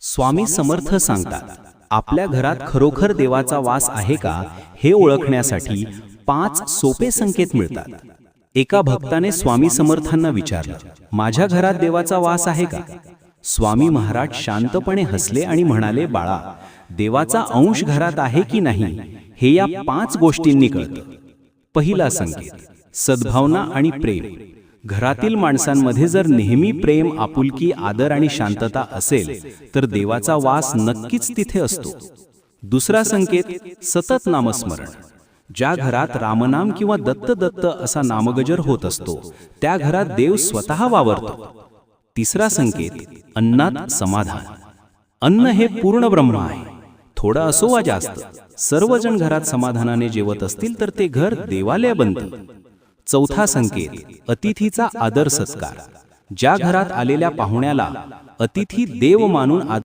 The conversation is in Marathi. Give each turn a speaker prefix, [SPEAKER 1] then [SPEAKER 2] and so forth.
[SPEAKER 1] स्वामी समर्थ सांगतात, आपल्या घरात खरोखर देवाचा वास आहे का हे ओळखण्यासाठी 5 सोपे संकेत मिळतात. एका भक्ताने स्वामी समर्थांना विचारलं, माझ्या घरात देवाचा वास आहे का? स्वामी महाराज शांतपणे हसले आणि म्हणाले, बाळा, देवाचा अंश घरात आहे की नाही हे या 5 गोष्टींनी कळतं. पहिला संकेत, सद्भावना आणि प्रेम. घरातील माणसांमध्ये जर नेहमी प्रेम, आपुलकी, आदर आणि शांतता असेल तर देवाचा वास नक्कीच तिथे असतो. दुसरा संकेत, सतत नामस्मरण. ज्या घरात रामनाम किंवा दत्त दत्त असा नामगजर होत असतो त्या घरात देव स्वतः वावरतो. तिसरा संकेत, अन्नात समाधान. अन्न हे पूर्ण ब्रह्म आहे. थोडं असो वा जास्त, सर्वजण घरात समाधानाने जेवत असतील तर ते घर देवालय बनतं. चौथा संकेत, अतिथीचा आदर सत्कार. ज्या घरात आलेल्या पाहुण्याला अतिथी देव मानून